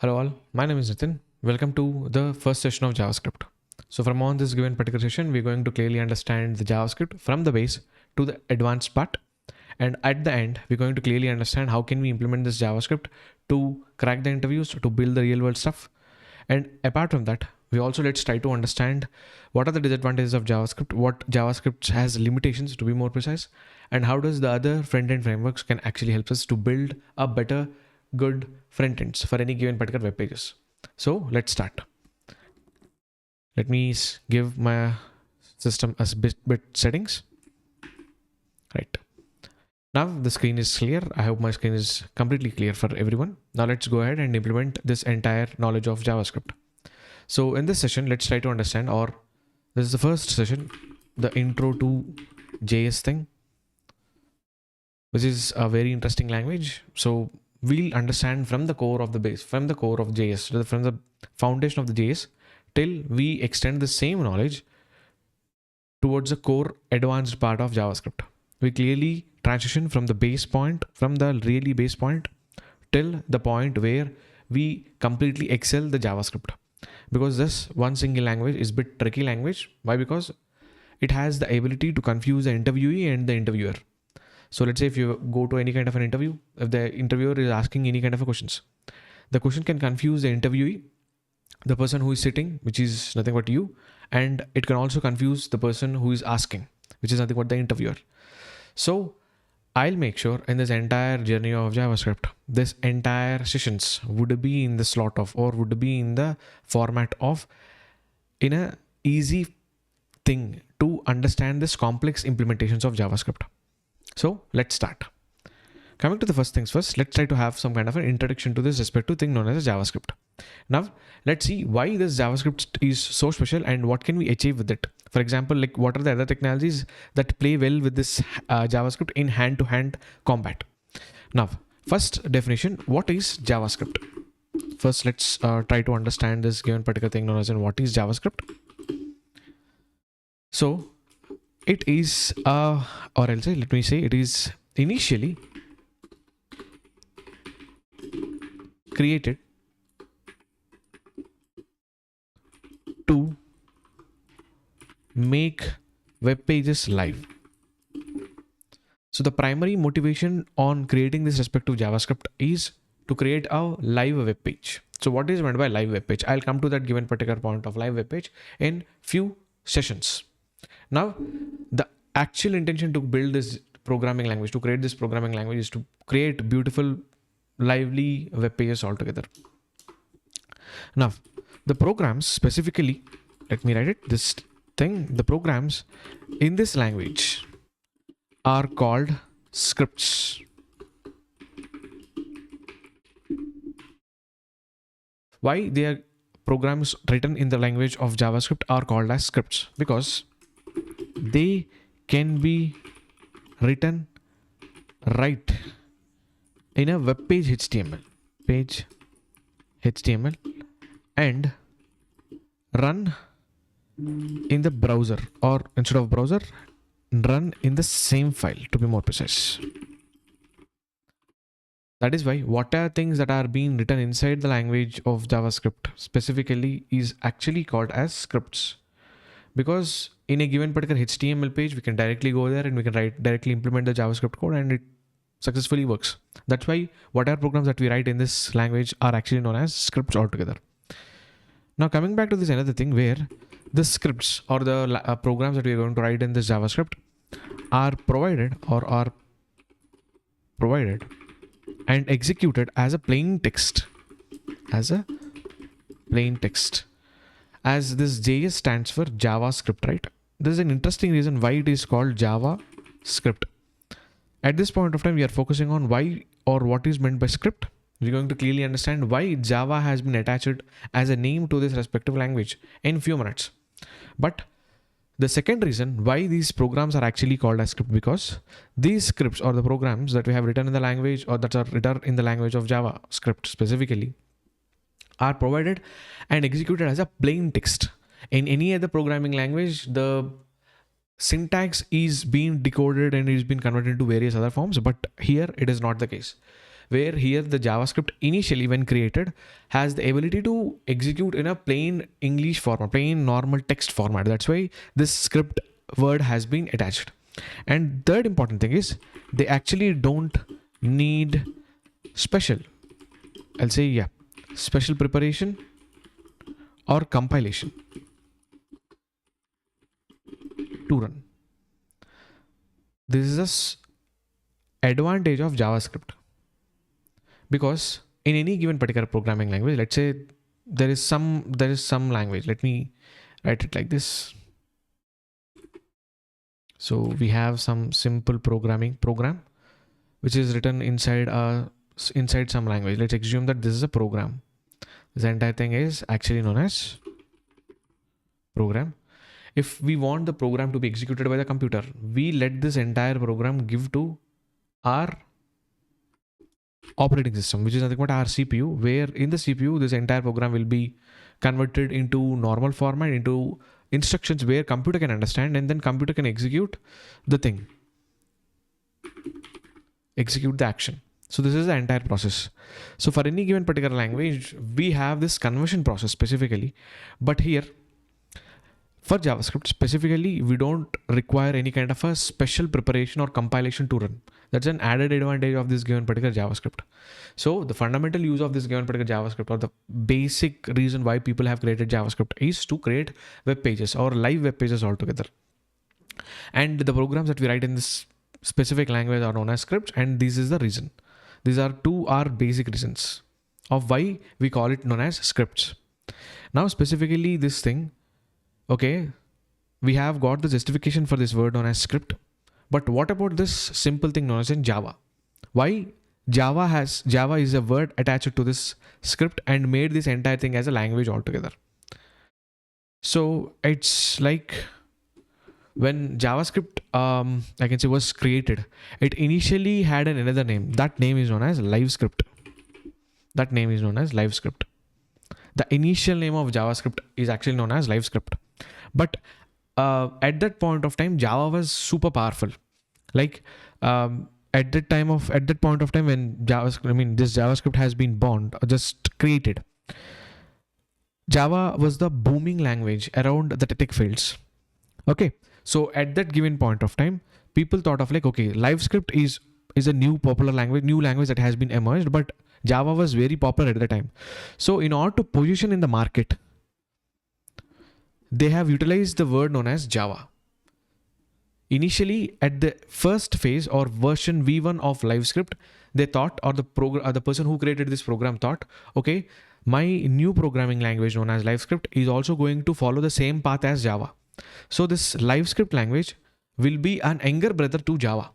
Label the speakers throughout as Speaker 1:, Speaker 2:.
Speaker 1: Hello all, my name is Nitin. Welcome to the first session of JavaScript. So from on this given particular session, we're going to clearly understand the JavaScript from the base to the advanced part. And at the end, we're going to clearly understand how can we implement this JavaScript to crack the interviews, to build the real world stuff. And apart from that, we also let's try to understand what are the disadvantages of JavaScript, what JavaScript has limitations to be more precise, and how does the other front-end frameworks can actually help us to build a better good front ends for any given particular web pages. So let's start. Let me give my system as bit settings. Right. Now the screen is clear. I hope my screen is completely clear for everyone. Now let's go ahead and implement this entire knowledge of JavaScript. So in this session, let's try to understand, or this is the first session, the intro to JS thing, which is a very interesting language. So we'll understand from the core of the base, from the core of JS, from the foundation of the JS, till we extend the same knowledge towards the core advanced part of JavaScript. We clearly transition from the base point, from the really base point, till the point where we completely excel the JavaScript. Because this one single language is a bit tricky language. Why? Because it has the ability to confuse the interviewee and the interviewer. So let's say if you go to any kind of an interview, if the interviewer is asking any kind of a questions, the question can confuse the interviewee, the person who is sitting, which is nothing but you, and it can also confuse the person who is asking, which is nothing but the interviewer. So I'll make sure in this entire journey of JavaScript, this entire sessions would be in the slot of, or would be in the format of, in a easy thing to understand this complex implementations of JavaScript. So let's start. Coming to the first things first, let's try to have some kind of an introduction to this respective thing known as JavaScript. Now, let's see why this JavaScript is so special and what can we achieve with it. For example, like what are the other technologies that play well with this JavaScript in hand-to-hand combat. Now, first definition, what is JavaScript? First, let's try to understand this given particular thing known as what is JavaScript. So it is, or else let me say it is initially created to make web pages live. So the primary motivation on creating this respective JavaScript is to create a live web page. So what is meant by live web page? I'll come to that given particular point of live web page in few sessions. Now, the actual intention to build this programming language, to create this programming language, is to create beautiful, lively web pages altogether. Now, the programs specifically, let me write it, this thing, the programs in this language are called scripts. Why they are programs written in the language of JavaScript are called as scripts? Because they can be written right in a web page HTML, and run in the browser, or instead of browser, run in the same file, to be more precise. That is why what are things that are being written inside the language of JavaScript specifically is actually called as scripts. Because in a given particular HTML page, we can directly go there and we can directly implement the JavaScript code and it successfully works. That's why whatever programs that we write in this language are actually known as scripts altogether. Now coming back to this another thing where the scripts or the programs that we are going to write in this JavaScript are provided and executed as a plain text, as this JS stands for JavaScript, right? This is an interesting reason why it is called JavaScript. At this point of time, we are focusing on why or what is meant by script. We're going to clearly understand why Java has been attached as a name to this respective language in few minutes. But the second reason why these programs are actually called as script, because these scripts or the programs that we have written in the language, or that are written in the language of JavaScript specifically, are provided and executed as a plain text. In any other programming language, the syntax is being decoded and is being converted into various other forms, but here it is not the case. where here the JavaScript initially when created has the ability to execute in a plain English format, plain normal text format. That's why this script word has been attached. And third important thing is they actually don't need special, I'll say, yeah, special preparation or compilation to run. This is a advantage of JavaScript, because in any given particular programming language, let's say there is some language, let me write it like this. So we have some simple program which is written inside some language. Let's assume that this is a program. This entire thing is actually known as program. If we want the program to be executed by the computer, we let this entire program give to our operating system, which is nothing but our CPU, where in the CPU, this entire program will be converted into normal format, into instructions where computer can understand, and then computer can execute the thing, execute the action. So this is the entire process. So for any given particular language, we have this conversion process specifically, but here for JavaScript specifically, we don't require any kind of a special preparation or compilation to run. That's an added advantage of this given particular JavaScript. So the fundamental use of this given particular JavaScript, or the basic reason why people have created JavaScript, is to create web pages or live web pages altogether. And the programs that we write in this specific language are known as scripts, and this is the reason. These are two our basic reasons of why we call it known as scripts. Now specifically this thing, okay, we have got the justification for this word known as script, but what about this simple thing known as in Java? Why Java is a word attached to this script and made this entire thing as a language altogether. So it's like when JavaScript, I can say, was created, it initially had another name. That name is known as LiveScript. That name is known as LiveScript. The initial name of JavaScript is actually known as LiveScript. But at that point of time, Java was super powerful. Like at that point of time when this JavaScript has been born or just created, Java was the booming language around the tech fields. Okay, so at that given point of time, people thought of like, okay, LiveScript is a new popular language that has been emerged, but Java was very popular at the time. So in order to position in the market, they have utilized the word known as Java. Initially, at the first phase or version V1 of LiveScript, they thought, or the person who created this program thought, okay, my new programming language known as LiveScript is also going to follow the same path as Java. So this LiveScript language will be an younger brother to Java,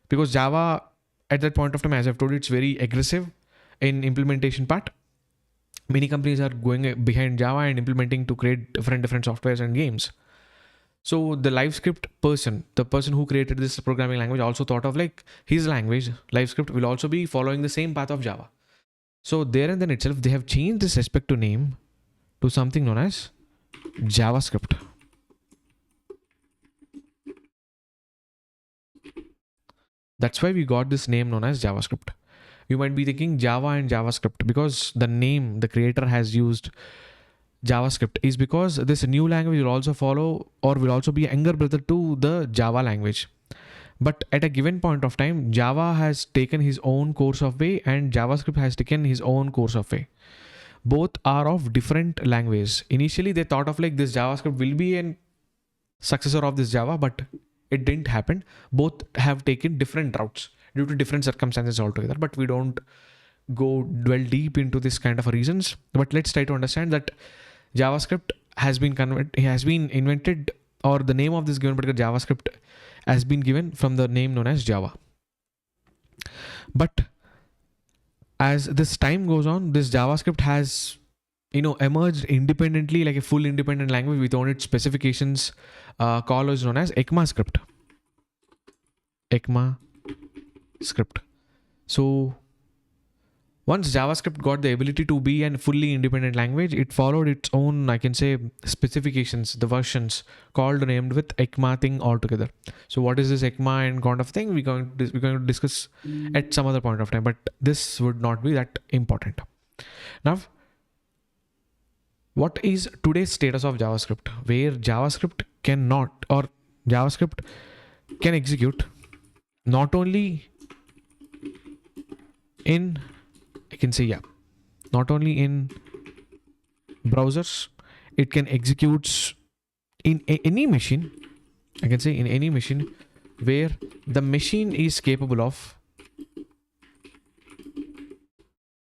Speaker 1: because Java at that point of time, as I've told you, it's very aggressive in implementation part. Many companies are going behind Java and implementing to create different softwares and games. So the LiveScript person, the person who created this programming language, also thought of like his language, LiveScript, will also be following the same path of Java. So there and then itself, they have changed this respect to name to something known as JavaScript. That's why we got this name known as JavaScript. You might be thinking Java and JavaScript, because the name the creator has used JavaScript is because this new language will also follow or will also be a younger brother to the Java language. But at a given point of time, Java has taken his own course of way and JavaScript has taken his own course of way. Both are of different languages. Initially, they thought of like this JavaScript will be a successor of this Java, but it didn't happen. Both have taken different routes due to different circumstances altogether, but we don't dwell deep into this kind of reasons. But let's try to understand that JavaScript has been invented, or the name of this given particular JavaScript has been given from the name known as Java. But as this time goes on, this JavaScript has emerged independently, like a full independent language with own its specifications, called known as ECMAScript. ECMAScript. So Once JavaScript got the ability to be a fully independent language, it followed its own, I can say, specifications, the versions called named with ECMA thing altogether. So what is this ECMA and kind of thing? We're going to discuss at some other point of time, but this would not be that important. Now, what is today's status of JavaScript? Where JavaScript cannot, or JavaScript can execute not only in, I can say, not only in browsers, it can execute in any machine. I can say in any machine where the machine is capable of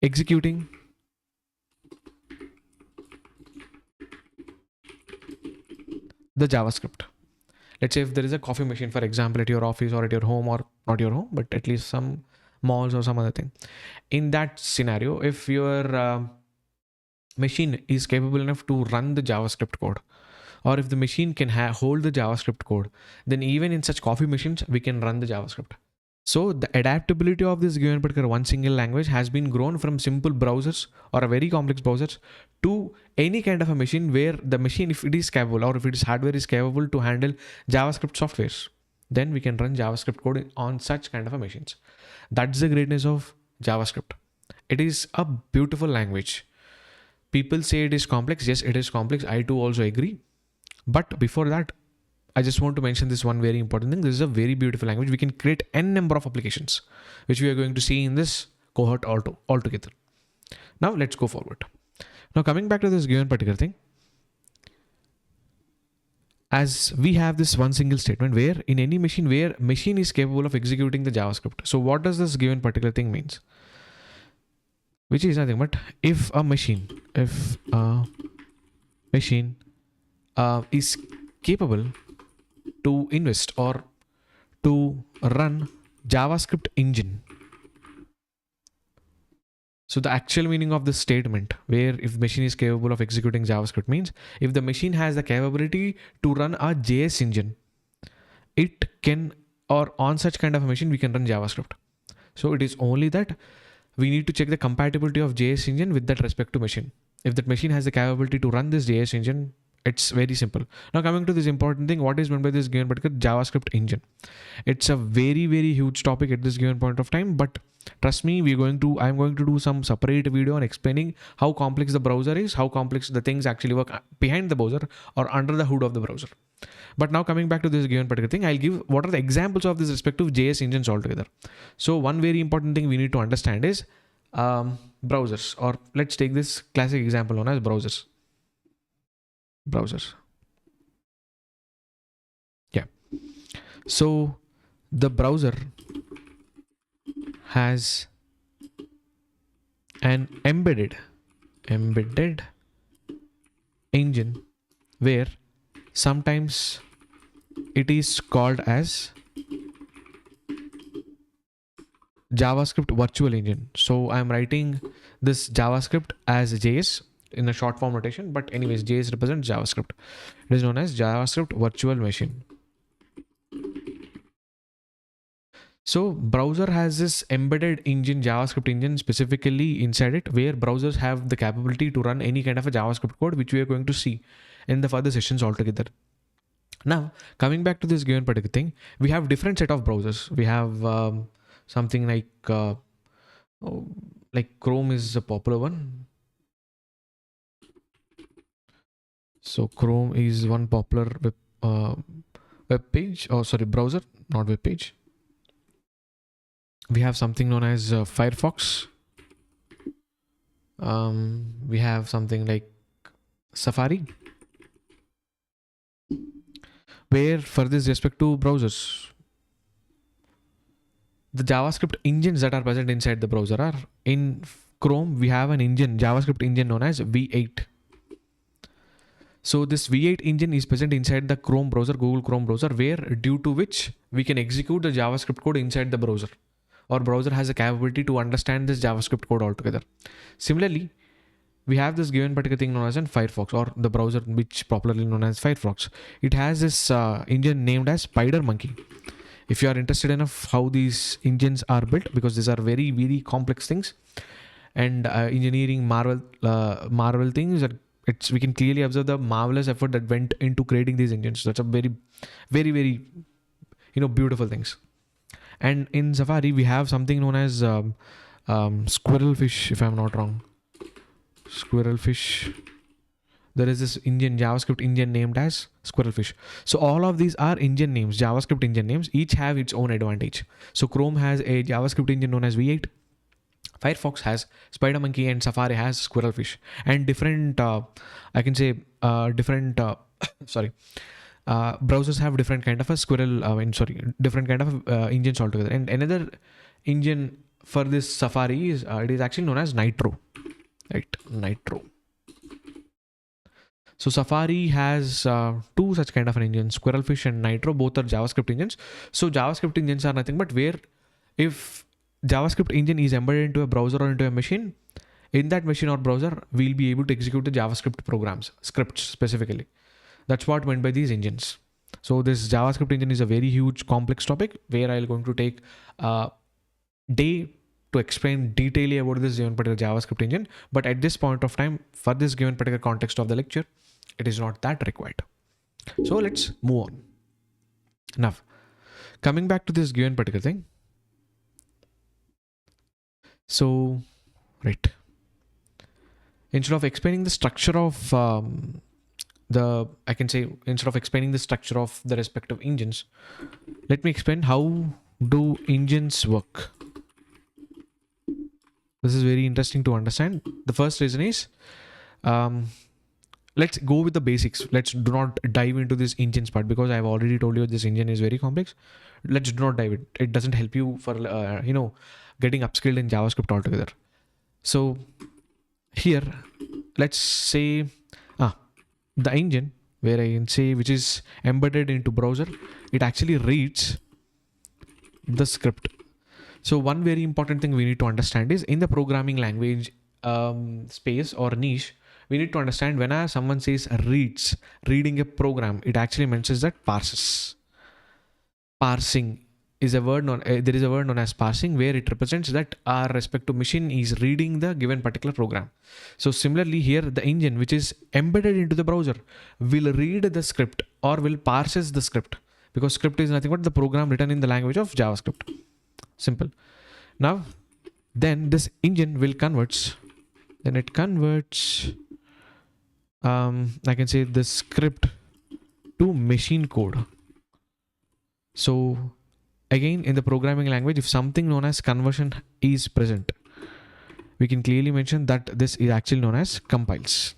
Speaker 1: executing the JavaScript. Let's say if there is a coffee machine, for example, at your office or at your home, or not your home, but at least some malls or some other thing. In that scenario, if your machine is capable enough to run the JavaScript code, or if the machine can hold the JavaScript code, then even in such coffee machines, we can run the JavaScript. So the adaptability of this given particular one single language has been grown from simple browsers or a very complex browsers to any kind of a machine where the machine, if it is capable or if its hardware is capable to handle JavaScript softwares, then we can run JavaScript code on such kind of a machines. That's the greatness of JavaScript. It is a beautiful language. People say it is complex. Yes, it is complex. I too also agree. But before that, I just want to mention this one very important thing. This is a very beautiful language. We can create n number of applications, which we are going to see in this cohort altogether. Now let's go forward. Now coming back to this given particular thing, as we have this one single statement where in any machine where machine is capable of executing the JavaScript. So what does this given particular thing means? Which is nothing but if a machine is capable to invest or to run JavaScript engine. So the actual meaning of this statement, where if machine is capable of executing JavaScript, means if the machine has the capability to run a JS engine, it can, or on such kind of a machine, we can run JavaScript. So it is only that we need to check the compatibility of JS engine with that respect to machine. If that machine has the capability to run this JS engine, it's very simple. Now coming to this important thing, what is meant by this given particular JavaScript engine? It's a very, very huge topic at this given point of time, but trust me, I'm going to do some separate video on explaining how complex the browser is, how complex the things actually work behind the browser or under the hood of the browser. But now coming back to this given particular thing, I'll give what are the examples of these respective JS engines altogether. So one very important thing we need to understand is browsers, or let's take this classic example known as browsers. Yeah. So the browser has an embedded engine where sometimes it is called as JavaScript virtual engine. So I'm writing this JavaScript as JS in a short form notation, but anyways, JS represents JavaScript. It is known as JavaScript virtual machine. So browser has this embedded engine, JavaScript engine specifically inside it, where browsers have the capability to run any kind of a JavaScript code, which we are going to see in the further sessions altogether. Now, coming back to this given particular thing, we have different set of browsers. We have something like Chrome is a popular one. So Chrome is one popular web page, browser, not web page. We have something known as Firefox. We have something like Safari, where for this respect to browsers, the JavaScript engines that are present inside the browser are in Chrome. We have an engine, JavaScript engine known as V8. So this V8 engine is present inside the Chrome browser, Google Chrome browser, where due to which we can execute the JavaScript code inside the browser. Our browser has a capability to understand this JavaScript code altogether. Similarly, we have this given particular thing known as Firefox, or the browser which popularly known as Firefox. It has this engine named as SpiderMonkey. If you are interested enough how these engines are built, because these are very, very complex things, and engineering marvel things that we can clearly observe the marvelous effort that went into creating these engines. So that's a very, very, very, beautiful things. And in Safari, we have something known as Squirrelfish, if I'm not wrong. Squirrelfish. There is this engine, JavaScript engine named as Squirrelfish. So all of these are engine names, JavaScript engine names. Each have its own advantage. So Chrome has a JavaScript engine known as V8. Firefox has SpiderMonkey, and Safari has Squirrelfish. And different, sorry, browsers have different kind of a different kind of engines altogether. And another engine for this Safari is it is actually known as Nitro, right? Nitro. So Safari has two such kind of an engine, Squirrelfish and Nitro. Both are JavaScript engines. So JavaScript engines are nothing but where if JavaScript engine is embedded into a browser or into a machine, in that machine or browser, we'll be able to execute the JavaScript programs, scripts specifically. That's what meant by these engines. So this JavaScript engine is a very huge complex topic where I'm going to take a day to explain detailedly about this given particular JavaScript engine. But at this point of time, for this given particular context of the lecture, it is not that required. So let's move on. Now, coming back to this given particular thing. So, right. Instead of explaining the structure of instead of explaining the structure of the respective engines, let me explain how do engines work. This is very interesting to understand. The first reason is, let's go with the basics. Let's do not dive into this engines part because I've already told you this engine is very complex. Let's do not dive it. It doesn't help you for, getting upskilled in JavaScript altogether. So here, let's say, the engine where I can say which is embedded into browser, it actually reads the script. So one very important thing we need to understand is in the programming language space or niche, we need to understand when someone says reading a program, it actually mentions that parses. Parsing is a word there is a word known as parsing where it represents that our respective machine is reading the given particular program. So similarly here, the engine which is embedded into the browser will read the script or will parses the script, because script is nothing but the program written in the language of JavaScript. Simple. Now, then this engine will converts I can say the script to machine code. So again, in the programming language, if something known as conversion is present, we can clearly mention that this is actually known as compiles.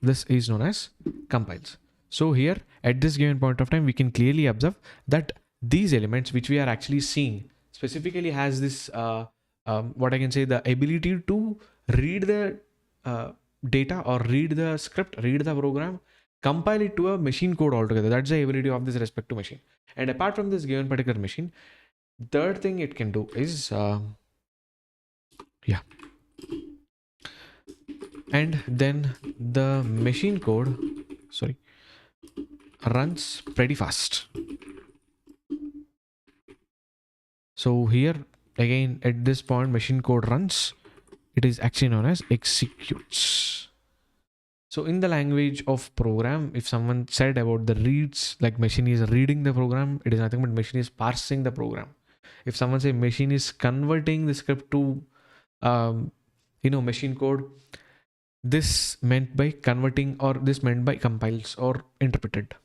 Speaker 1: This is known as compiles. So here at this given point of time, we can clearly observe that these elements which we are actually seeing specifically has this, what I can say, the ability to read the data or read the script, read the program, compile it to a machine code altogether. That's the ability of this respective machine. And apart from this given particular machine, third thing it can do is, and then the machine code, runs pretty fast. So here again, at this point, machine code runs. It is actually known as executes. So in the language of program, if someone said about the reads, like machine is reading the program, it is nothing but machine is parsing the program. If someone say machine is converting the script to, machine code, this meant by converting, or this meant by compiles or interpreted.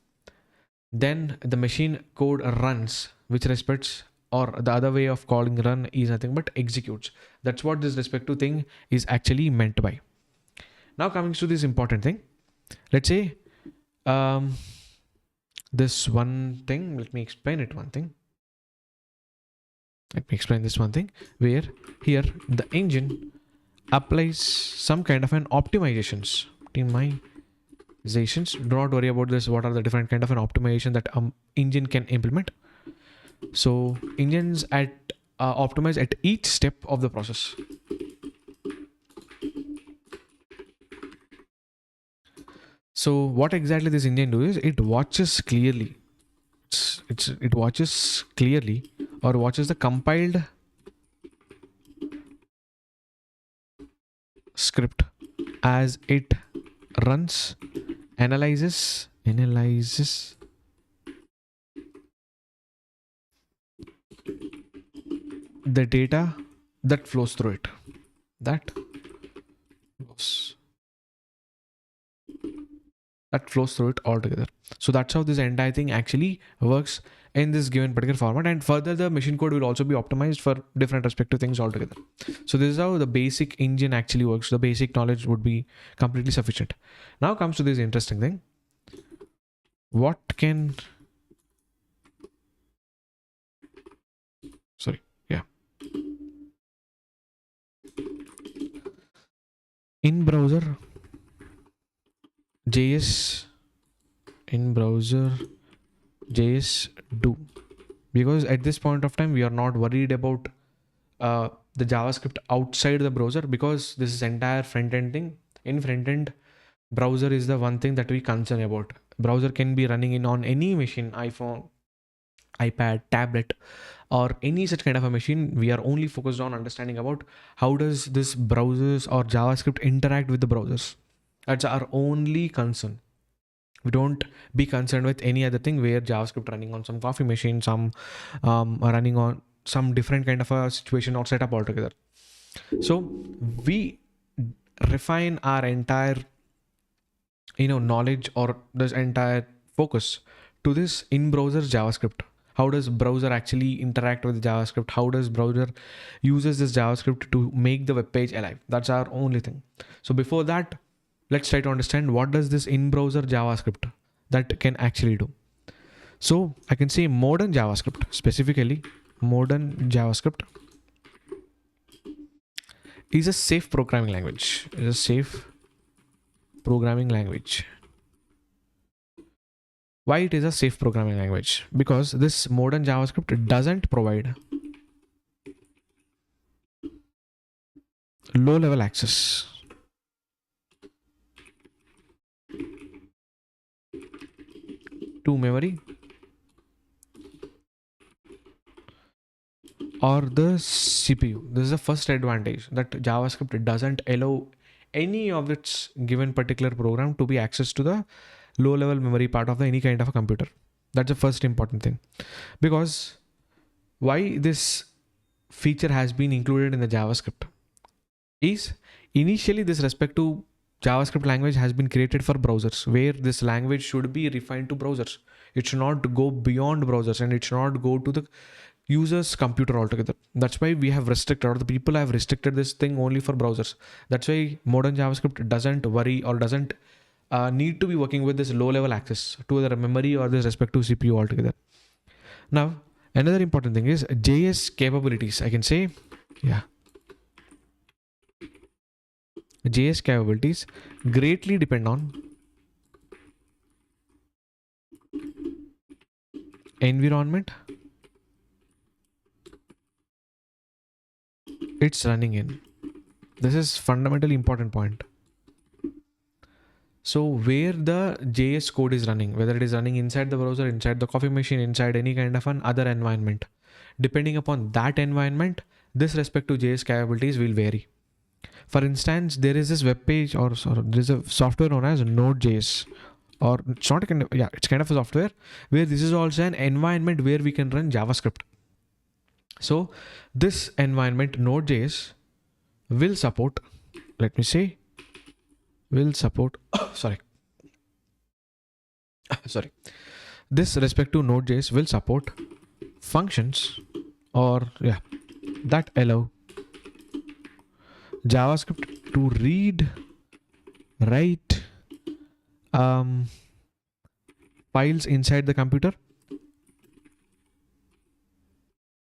Speaker 1: Then the machine code runs, which respects, or the other way of calling run is nothing but executes. That's what this respective thing is actually meant by. Now coming to this important thing, let's say this one thing, let me explain this one thing where here the engine applies some kind of an optimizations. Do not worry about this. What are the different kind of an optimization that engine can implement? So engines optimize at each step of the process. So what exactly this engine do is it watches clearly. It watches clearly or watches the compiled script as it runs analyzes the data that flows through it. That flows through it altogether. So that's how this entire thing actually works in this given particular format. And further, the machine code will also be optimized for different respective things altogether. So this is how the basic engine actually works. The basic knowledge would be completely sufficient. Now comes to this interesting thing. What can... Sorry. Yeah. In browser JS do, because at this point of time we are not worried about the JavaScript outside the browser, because this is entire front end thing. In front end, browser is the one thing that we concern about. Browser can be running in on any machine, iPhone, iPad, tablet, or any such kind of a machine. We are only focused on understanding about how does this browsers or JavaScript interact with the browsers. That's our only concern. We don't be concerned with any other thing where JavaScript running on some coffee machine, some running on some different kind of a situation or setup altogether. So we refine our entire knowledge or this entire focus to this in-browser JavaScript. How does browser actually interact with JavaScript? How does browser uses this JavaScript to make the web page alive? That's our only thing. So before that, let's try to understand what does this in-browser JavaScript that can actually do. So I can say modern JavaScript, specifically modern JavaScript is a safe programming language. Why it is a safe programming language? Because this modern JavaScript doesn't provide low-level access to memory or the CPU. This is the first advantage, that JavaScript doesn't allow any of its given particular program to be accessed to the low level memory part of any kind of a computer. That's the first important thing. Because why this feature has been included in the JavaScript is initially this respect to JavaScript language has been created for browsers, where this language should be refined to browsers. It should not go beyond browsers, and it should not go to the user's computer altogether. That's why we have restricted, or the people have restricted this thing only for browsers. That's why modern JavaScript doesn't worry or doesn't need to be working with this low level access to the memory or this respective CPU altogether. Now, another important thing is JS capabilities. I can say, JS capabilities greatly depend on environment it's running in. This is fundamentally important point. So where the JS code is running, whether it is running inside the browser, inside the coffee machine, inside any kind of an other environment, depending upon that environment, this respect to JS capabilities will vary. For instance, there is this web page or there is a software known as Node.js, or it's not a kind of, it's kind of a software where this is also an environment where we can run JavaScript. So this environment Node.js will support, this respect to Node.js will support functions that allow JavaScript to read, write files inside the computer,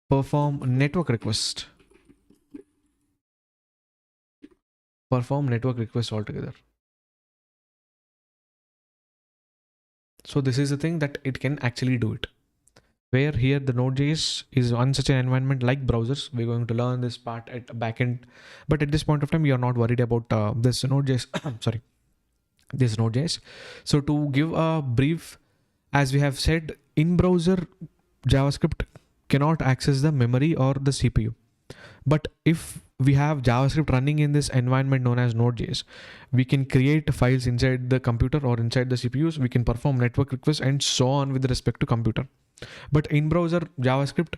Speaker 1: perform network request altogether. So this is the thing that it can actually do it. Where here the Node.js is on such an environment like browsers. We're going to learn this part at backend, but at this point of time, we are not worried about this Node.js. This Node.js. So to give a brief, as we have said, in browser JavaScript cannot access the memory or the CPU. But if we have JavaScript running in this environment known as Node.js. We can create files inside the computer or inside the CPUs. We can perform network requests and so on with respect to computer. But in browser JavaScript,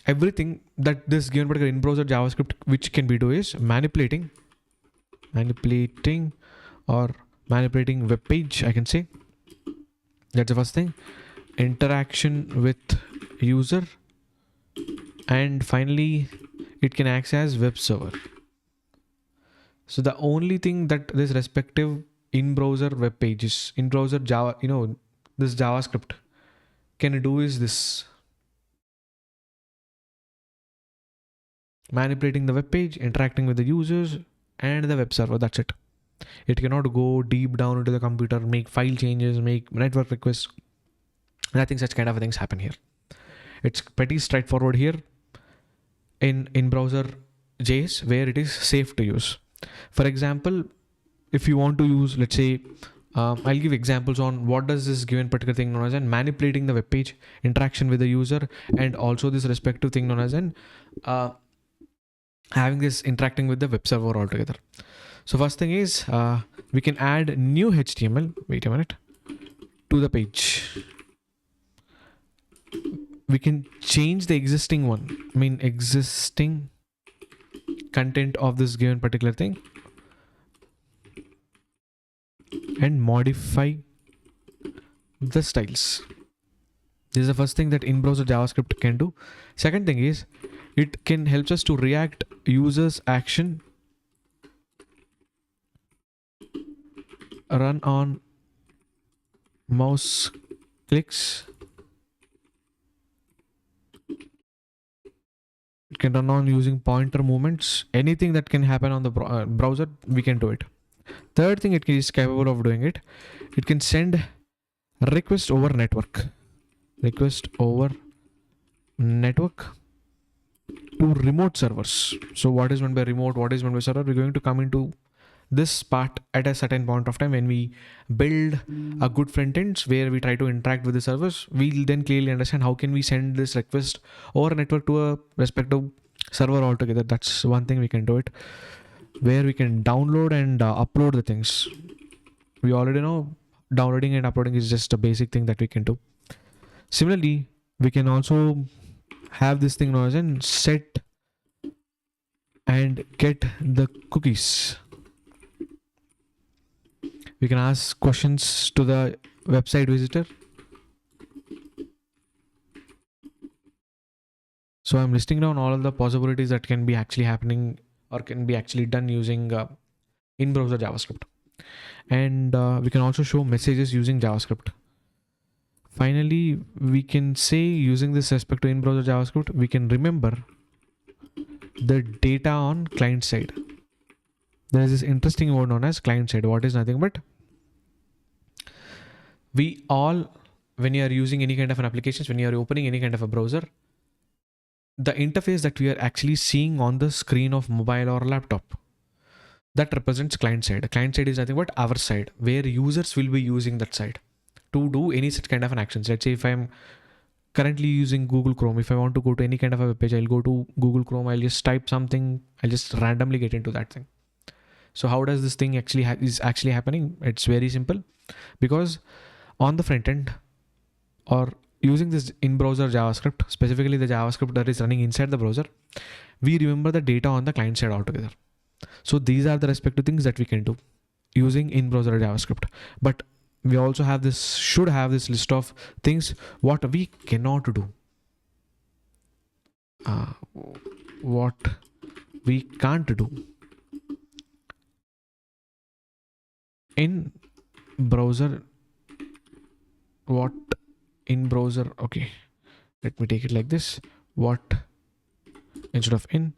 Speaker 1: everything that this given particular in browser JavaScript which can be do is manipulating or manipulating web page, I can say. That's the first thing. Interaction with user, and finally it can act as web server. So the only thing that this respective in-browser web pages, in-browser Java, this JavaScript can do is this: manipulating the web page, interacting with the users and the web server. That's it. It cannot go deep down into the computer, make file changes, make network requests. Nothing such kind of things happen here. It's pretty straightforward here in browser JS, where it is safe to use. For example, if you want to use, let's say, I'll give examples on what does this given particular thing known as an manipulating the web page, interaction with the user, and also this respective thing known as an having this interacting with the web server altogether. So first thing is we can add new HTML. Wait a minute. To the page. We can change the existing one. Existing content of this given particular thing, and modify the styles. This is the first thing that in-browser JavaScript can do. Second thing is it can help us to react users action run on mouse clicks. It can run on using pointer movements. Anything that can happen on the browser, we can do it. Third thing it is capable of doing it can send request over network to remote servers. So what is meant by remote, what is meant by server? We're going to come into this part at a certain point of time when we build a good front ends where we try to interact with the servers. We'll then clearly understand how can we send this request over network to a respective server altogether. That's one thing we can do it, where we can download and upload the things. We already know downloading and uploading is just a basic thing that we can do. Similarly, we can also have this thing known as in set and get the cookies. We can ask questions to the website visitor. So I'm listing down all of the possibilities that can be actually happening or can be actually done using in-browser JavaScript. And we can also show messages using JavaScript. Finally, we can say using this respect to in-browser JavaScript, we can remember the data on client side. There is this interesting word known as client side. What is nothing but we all, when you are using any kind of an applications, when you are opening any kind of a browser, the interface that we are actually seeing on the screen of mobile or laptop, that represents client side. Client side is nothing but our side, where users will be using that side to do any such kind of an actions. Let's say if I'm currently using Google Chrome, if I want to go to any kind of a web page, I'll go to Google Chrome, I'll just type something, I'll just randomly get into that thing. So how does this thing actually is actually happening? It's very simple, because on the front end or using this in-browser JavaScript, specifically the JavaScript that is running inside the browser, we remember the data on the client side altogether. So these are the respective things that we can do using in-browser JavaScript. But we also have this, should have this list of things what we cannot do. What we can't do in browser. What in browser, okay, let me take it like this. What instead of in,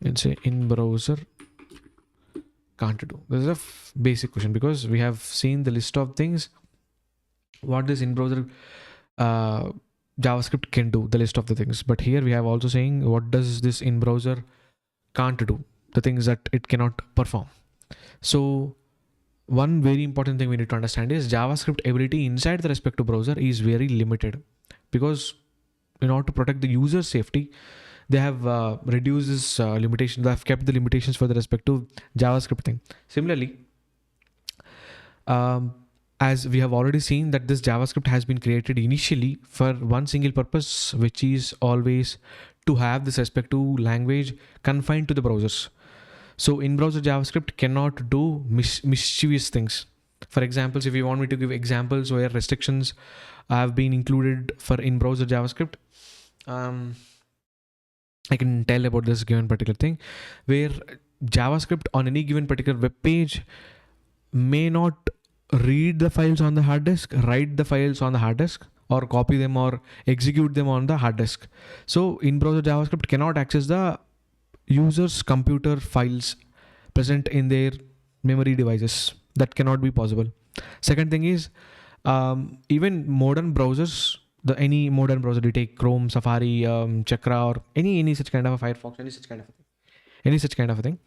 Speaker 1: and say in browser can't do. This is a basic question, because we have seen the list of things what this in browser JavaScript can do, the list of the things. But here we have also saying what does this in browser can't do, the things that it cannot perform. So one very important thing we need to understand is JavaScript ability inside the respective browser is very limited, because in order to protect the user safety, they have reduced this limitation. They have kept the limitations for the respective JavaScript thing. Similarly, as we have already seen that this JavaScript has been created initially for one single purpose, which is always to have this respective language confined to the browsers. So in-browser JavaScript cannot do mischievous things. For examples, if you want me to give examples where restrictions have been included for in-browser JavaScript, I can tell about this given particular thing, where JavaScript on any given particular web page may not read the files on the hard disk, write the files on the hard disk, or copy them or execute them on the hard disk. So in-browser JavaScript cannot access the user's computer files present in their memory devices. That cannot be possible. Second thing is, even modern browsers, any modern browser, you take Chrome, Safari, Chakra, or any such kind of a Firefox, any such kind of a thing.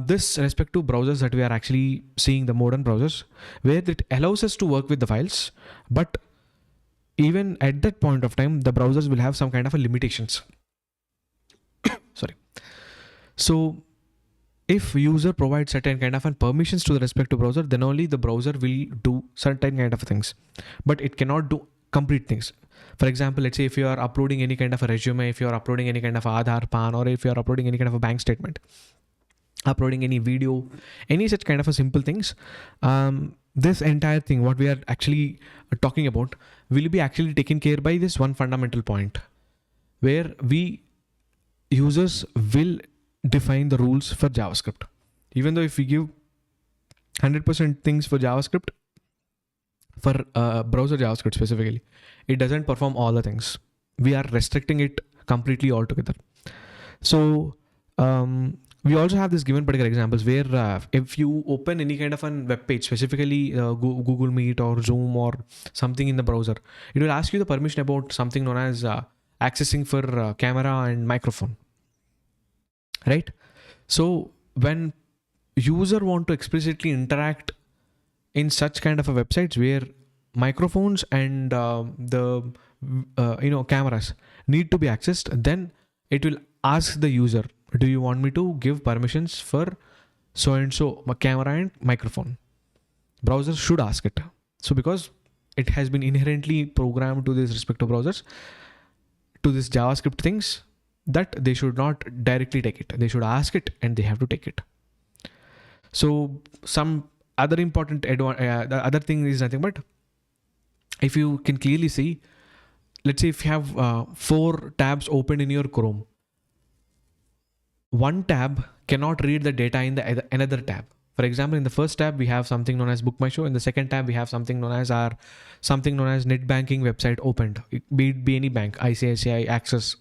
Speaker 1: This respective browsers that we are actually seeing, the modern browsers, where it allows us to work with the files, but even at that point of time, the browsers will have some kind of a limitations. Sorry. So if user provides certain kind of permissions to the respective browser, then only the browser will do certain kind of things, but it cannot do complete things. For example, let's say if you are uploading any kind of a resume, if you are uploading any kind of Aadhaar, PAN, or if you are uploading any kind of a bank statement, uploading any video, any such kind of a simple things, this entire thing, what we are actually talking about, will be actually taken care by this one fundamental point, where we users will define the rules for JavaScript. Even though if we give 100% things for JavaScript, for browser JavaScript specifically, it doesn't perform all the things. We are restricting it completely altogether. So we also have this given particular examples where if you open any kind of a web page, specifically Google Meet or Zoom or something in the browser, it will ask you the permission about something known as accessing for camera and microphone, right? So when user want to explicitly interact in such kind of a websites where microphones and the cameras need to be accessed, then it will ask the user, do you want me to give permissions for so and so camera and microphone? Browser should ask it. So because it has been inherently programmed to these respective browsers, to this JavaScript things, that they should not directly take it. They should ask it and they have to take it. So some other important the other thing is nothing but, if you can clearly see, let's say if you have 4 tabs open in your Chrome, one tab cannot read the data in the another tab. For example, in the first tab we have something known as Book My Show. In the second tab we have something known as net banking website opened. It be any bank, ICICI, Axis,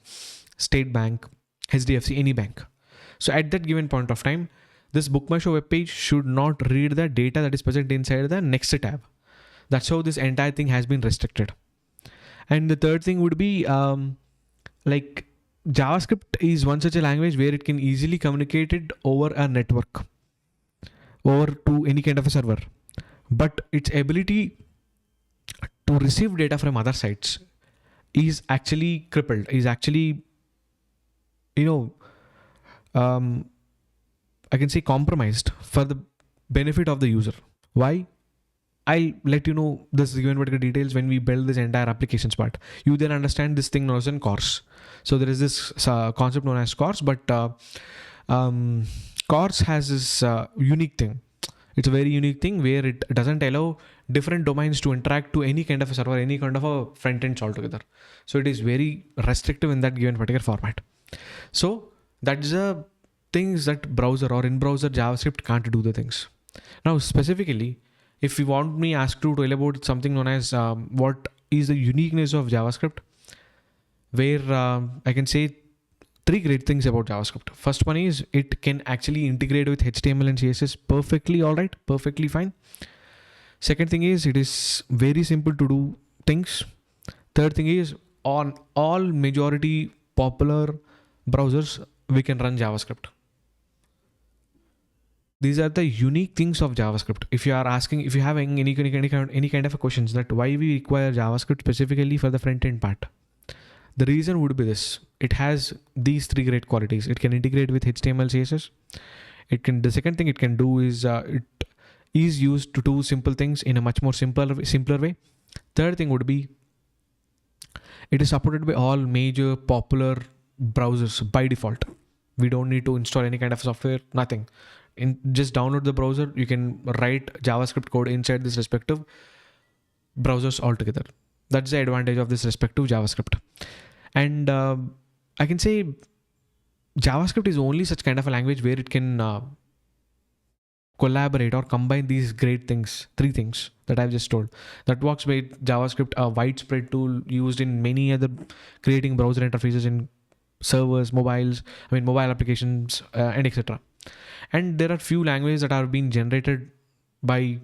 Speaker 1: State Bank, HDFC, any bank. So at that given point of time, this Book My Show web page should not read the data that is present inside the next tab. That's how this entire thing has been restricted. And the third thing would be like JavaScript is one such a language where it can easily communicate it over a network, over to any kind of a server. But its ability to receive data from other sites is actually crippled, is actually, I can say compromised for the benefit of the user. Why? I'll let you know this given particular details when we build this entire applications part. You then understand this thing known as CORS. So there is this concept known as CORS, but CORS has this unique thing. It's a very unique thing where it doesn't allow different domains to interact to any kind of a server, any kind of a front end altogether. So it is very restrictive in that given particular format. So that's the things that browser or in-browser JavaScript can't do the things. Now specifically, if you want me ask you to tell about something known as what is the uniqueness of JavaScript, where I can say 3 great things about JavaScript. First one is it can actually integrate with HTML and CSS perfectly, all right, perfectly fine. Second thing is it is very simple to do things. Third thing is on all majority popular browsers we can run JavaScript. These are the unique things of JavaScript. If you are asking, if you have any kind of a questions that why we require JavaScript specifically for the front end part, the reason would be this. it has these three great qualities. It can integrate with HTML, CSS. The second thing it can do is it is used to do simple things in a much more simpler way. Third thing would be it is supported by all major popular browsers by default. We don't need to install any kind of software, nothing. Just download the browser. You can write JavaScript code inside this respective browsers altogether. That's the advantage of this respective JavaScript. And I can say JavaScript is only such kind of a language where it can collaborate or combine these great things, three things that I've just told. That works with JavaScript, a widespread tool used in many other creating browser interfaces in servers, mobile applications, and etc. And there are few languages that are being generated by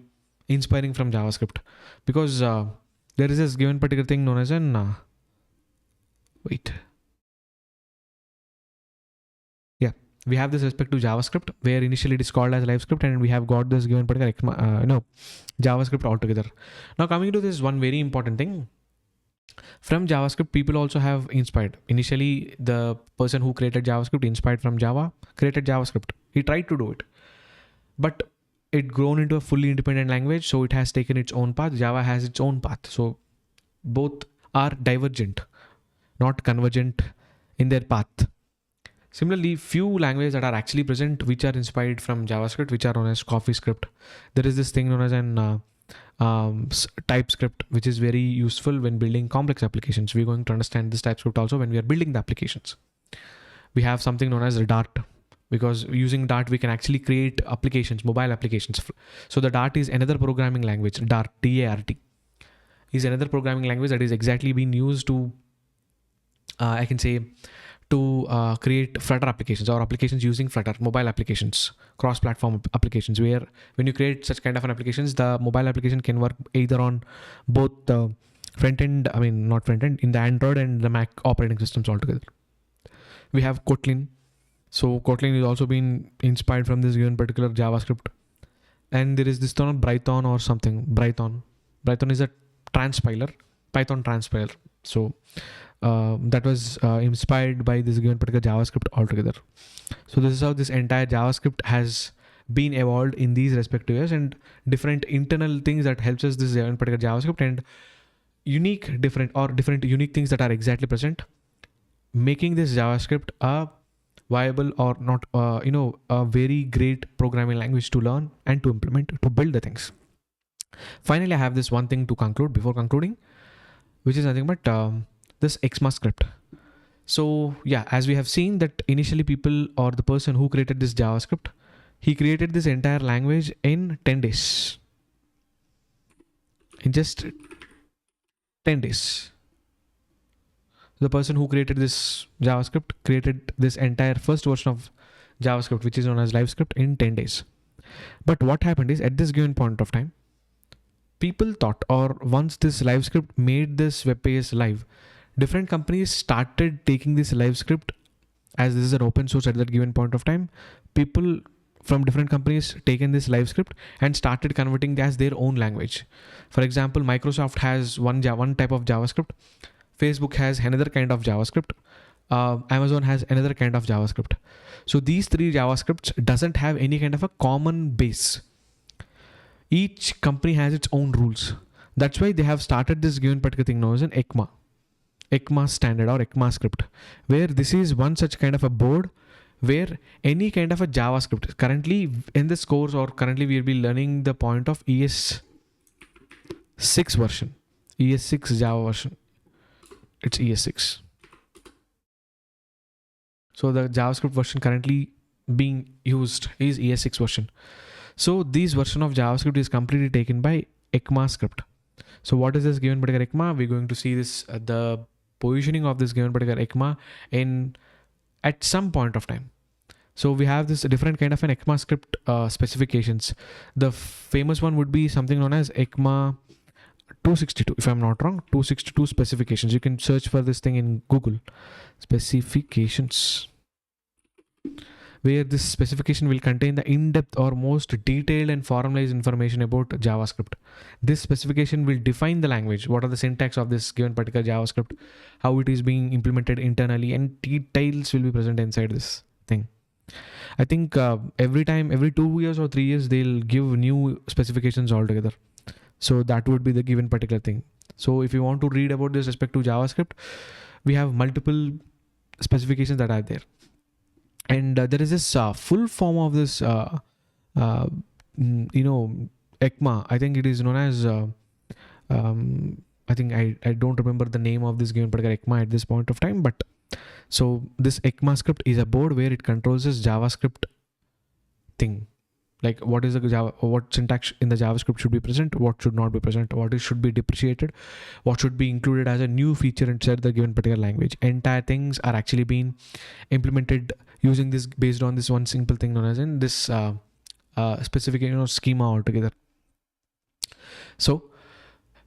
Speaker 1: inspiring from JavaScript, because there is this given particular thing known as an we have this respect to JavaScript, where initially it is called as LiveScript, and we have got this given particular JavaScript altogether. Now coming to this one very important thing, from JavaScript people also have inspired. Initially the person who created JavaScript inspired from Java, created JavaScript. He tried to do it, but it grown into a fully independent language, so it has taken its own path. Java has its own path, so both are divergent, not convergent in their path. Similarly, few languages that are actually present which are inspired from JavaScript, which are known as CoffeeScript. There is this thing known as an TypeScript, which is very useful when building complex applications. We're going to understand this TypeScript also when we are building the applications. We have something known as Dart, because using Dart we can actually create applications, mobile applications. So the Dart is another programming language. Dart, D-A-R-T, is another programming language that is exactly being used to, I can say, to create Flutter applications or applications using Flutter, mobile applications, cross-platform applications, where when you create such kind of an applications, the mobile application can work either on both the front-end, not front-end, in the Android and the Mac operating systems altogether. We have Kotlin. So Kotlin is also been inspired from this given particular JavaScript. And there is this term Python or something. Python is a transpiler, Python transpiler. So that was inspired by this given particular JavaScript altogether. So this is how this entire JavaScript has been evolved in these respective years, and different internal things that helps us this given particular JavaScript, and different unique things that are exactly present, making this JavaScript a viable or not, a very great programming language to learn and to implement, to build the things. Finally, I have this one thing to conclude before concluding, which is nothing but this ECMAScript. So yeah, as we have seen that initially people or the person who created this JavaScript, he created this entire language in 10 days. In just 10 days. The person who created this JavaScript created this entire first version of JavaScript, which is known as LiveScript, in 10 days. But what happened is, at this given point of time, people thought, or once this LiveScript made this web page live, different companies started taking this LiveScript, as this is an open source at that given point of time. People from different companies taken this LiveScript and started converting it as their own language. For example, Microsoft has one type of JavaScript. Facebook has another kind of JavaScript. Amazon has another kind of JavaScript. So these three JavaScripts doesn't have any kind of a common base. Each company has its own rules. That's why they have started this given particular thing known as an ECMA standard or ECMAScript, where this is one such kind of a board where any kind of a JavaScript, currently in this course or currently we will be learning the point of ES6 version, ES6 Java version. It's ES6. So the JavaScript version currently being used is ES6 version. So this version of JavaScript is completely taken by ECMAScript. So what is this given particular ECMA? We're going to see this the positioning of this given particular ECMA at some point of time. So we have this different kind of an ECMAScript specifications. The famous one would be something known as ECMA 262, if I'm not wrong, 262 specifications. You can search for this thing in Google. Specifications. where this specification will contain the in-depth or most detailed and formalized information about JavaScript. This specification will define the language, what are the syntax of this given particular JavaScript, how it is being implemented internally, and details will be present inside this thing. I think every 2 years or 3 years, they'll give new specifications altogether. So that would be the given particular thing. So if you want to read about this respect to JavaScript, we have multiple specifications that are there. And there is this full form of this, ECMA. I think it is known as, I think I don't remember the name of this given particular ECMA at this point of time, but so this ECMAScript is a board where it controls this JavaScript thing. Like what is the Java, what syntax in the JavaScript should be present, what should not be present, what should be deprecated, what should be included as a new feature inside the given particular language. Entire things are actually being implemented using this, based on this one simple thing known as in this specific schema altogether. So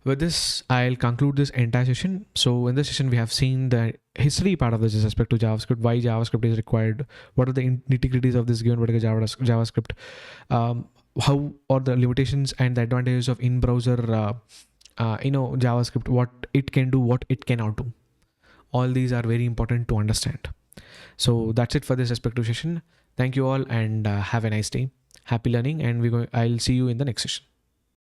Speaker 1: with this, I'll conclude this entire session. So in this session, we have seen the history part of this with respect to JavaScript, why JavaScript is required, what are the nitty-gritties of this given particular JavaScript, how are the limitations and the advantages of in-browser, JavaScript, what it can do, what it cannot do. All these are very important to understand. So that's it for this respective session. Thank you all, and have a nice day. Happy learning, and I'll see you in the next session.